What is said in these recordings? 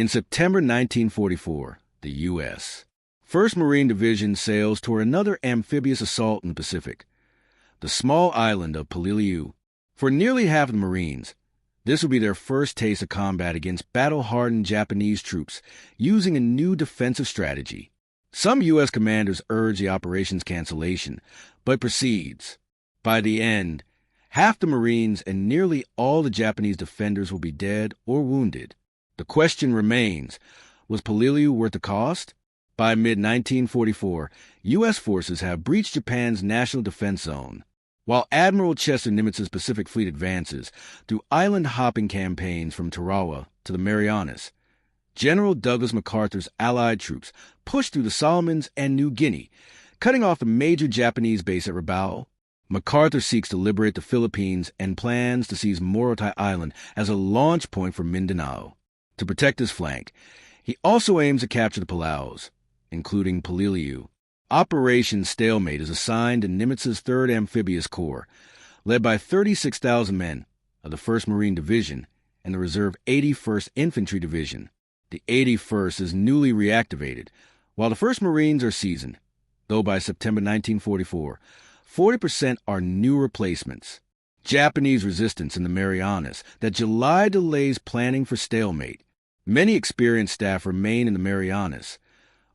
In September 1944, the U.S. 1st Marine Division sails toward another amphibious assault in the Pacific, the small island of Peleliu. For nearly half of the Marines, this will be their first taste of combat against battle-hardened Japanese troops using a new defensive strategy. Some U.S. commanders urge the operation's cancellation, but proceeds. By the end, half the Marines and nearly all the Japanese defenders will be dead or wounded. The question remains, was Peleliu worth the cost? By mid-1944, U.S. forces have breached Japan's national defense zone. While Admiral Chester Nimitz's Pacific Fleet advances through island-hopping campaigns from Tarawa to the Marianas, General Douglas MacArthur's Allied troops pushed through the Solomons and New Guinea, cutting off the major Japanese base at Rabaul. MacArthur seeks to liberate the Philippines and plans to seize Morotai Island as a launch point for Mindanao. To protect his flank, he also aims to capture the Palaus, including Peleliu. Operation Stalemate is assigned to Nimitz's 3rd Amphibious Corps, led by 36,000 men of the 1st Marine Division and the reserve 81st Infantry Division. The 81st is newly reactivated, while the 1st Marines are seasoned, though by September 1944, 40% are new replacements. Japanese resistance in the Marianas that July delays planning for stalemate. Many experienced staff remain in the Marianas,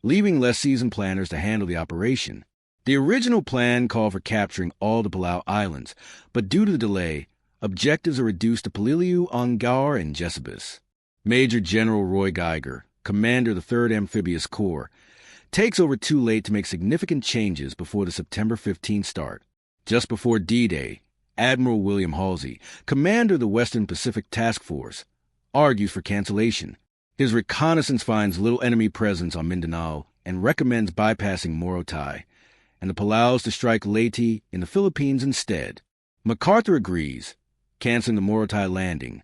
leaving less seasoned planners to handle the operation. The original plan called for capturing all the Palau Islands, but due to the delay, objectives are reduced to Peleliu, Ongar, and Jessabus. Major General Roy Geiger, commander of the 3rd Amphibious Corps, takes over too late to make significant changes before the September 15 start. Just before D-Day, Admiral William Halsey, commander of the Western Pacific Task Force, argues for cancellation. His reconnaissance finds little enemy presence on Mindanao and recommends bypassing Morotai and the Palaus to strike Leyte in the Philippines instead. MacArthur agrees, canceling the Morotai landing,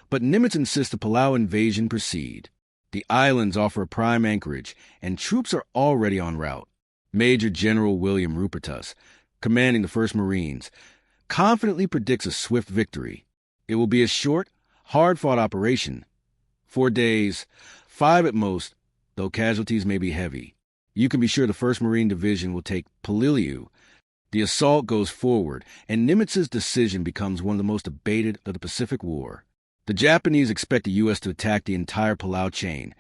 but Nimitz insists the Palau invasion proceed. The islands offer a prime anchorage, and troops are already en route. Major General William Rupertus, commanding the 1st Marines, confidently predicts a swift victory. It will be a short, hard-fought operation. 4 days, 5 at most, though casualties may be heavy. You can be sure the 1st Marine Division will take Peleliu. The assault goes forward, and Nimitz's decision becomes one of the most debated of the Pacific War. The Japanese expect the U.S. to attack the entire Palau chain,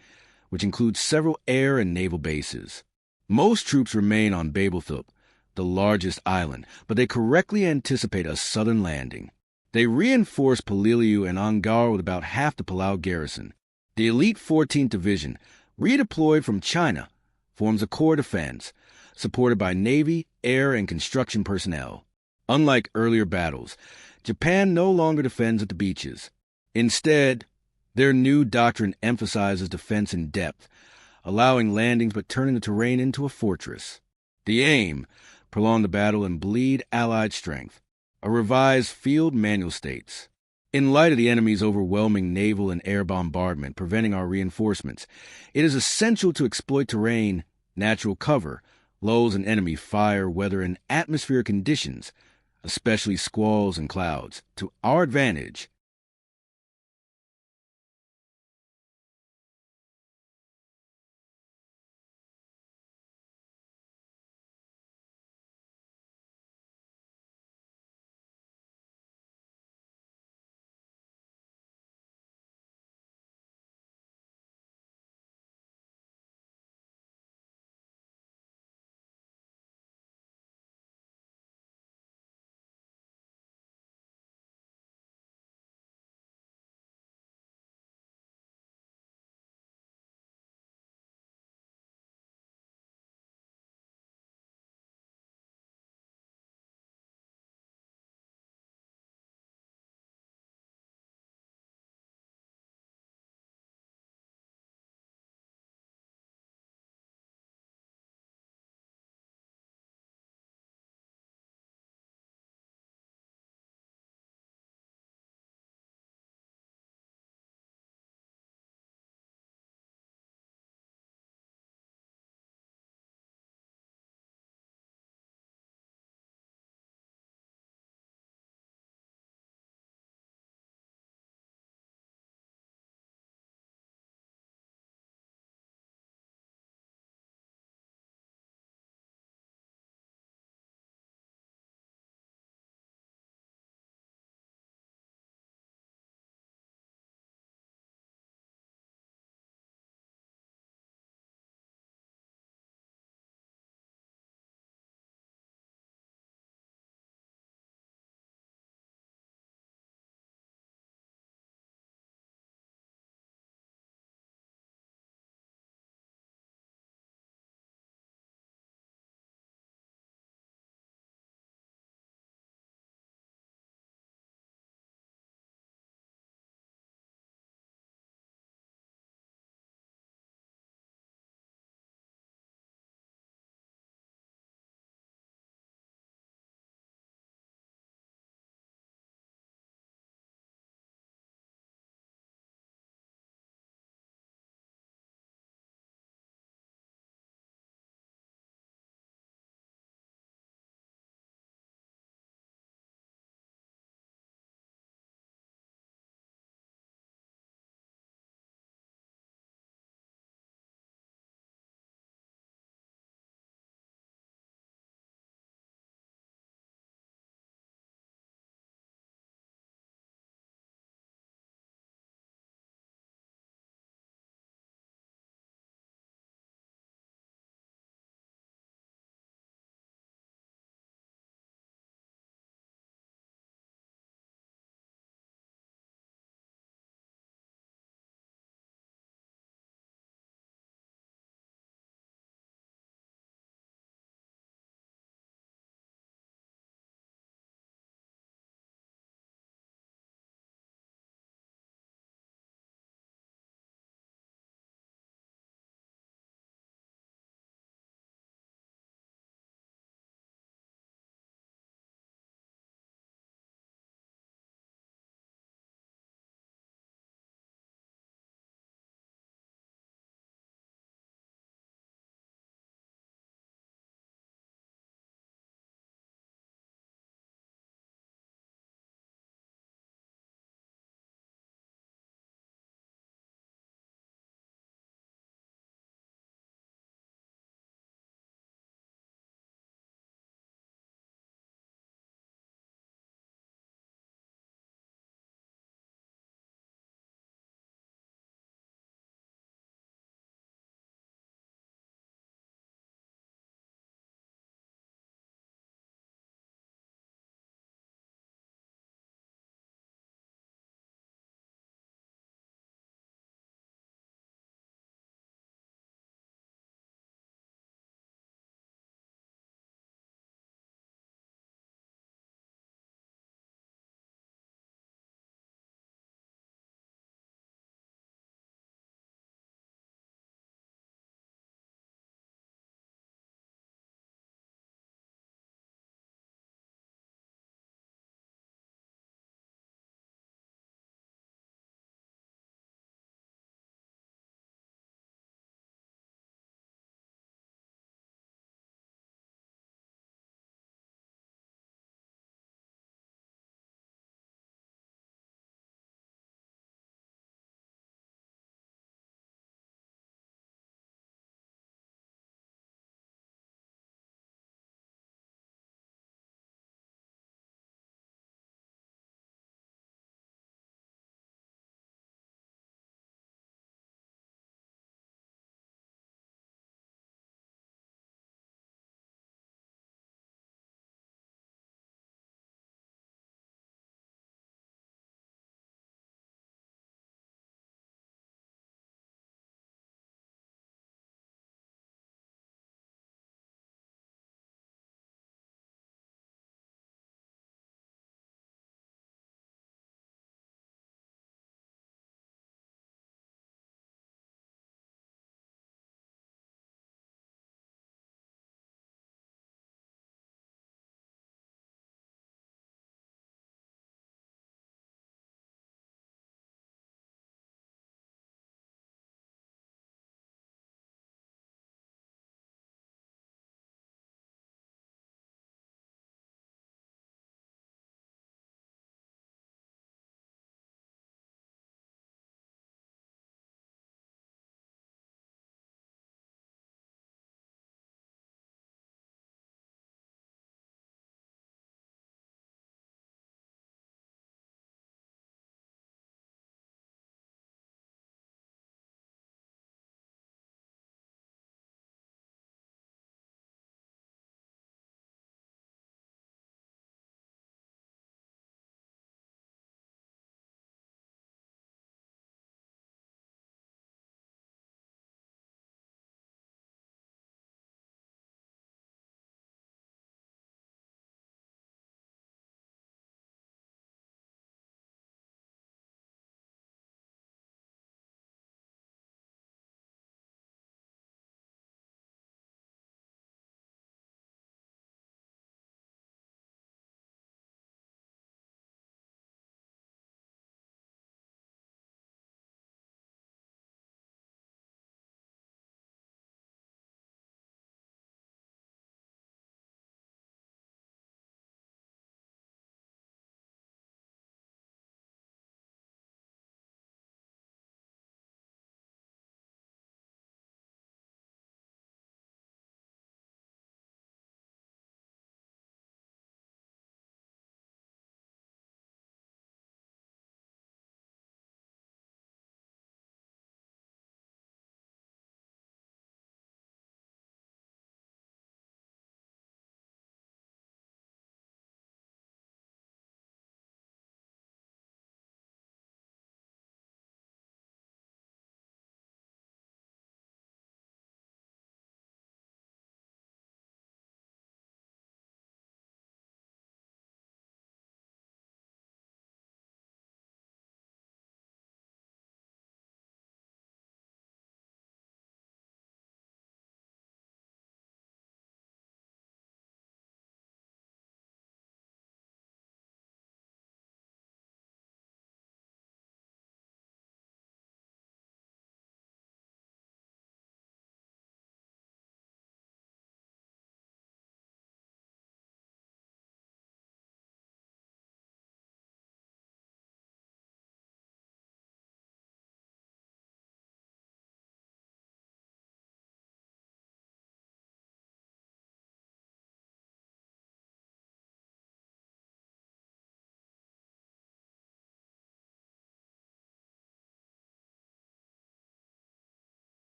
which includes several air and naval bases. Most troops remain on Babelthorpe, the largest island, but they correctly anticipate a southern landing. They reinforce Peleliu and Ongar with about half the Palau garrison. The elite 14th Division, redeployed from China, forms a corps defense, supported by Navy, air, and construction personnel. Unlike earlier battles, Japan no longer defends at the beaches. Instead, their new doctrine emphasizes defense in depth, allowing landings but turning the terrain into a fortress. The aim, prolong the battle and bleed Allied strength. A revised field manual states, in light of the enemy's overwhelming naval and air bombardment preventing our reinforcements, it is essential to exploit terrain, natural cover, lulls in enemy fire, weather, and atmospheric conditions, especially squalls and clouds, to our advantage.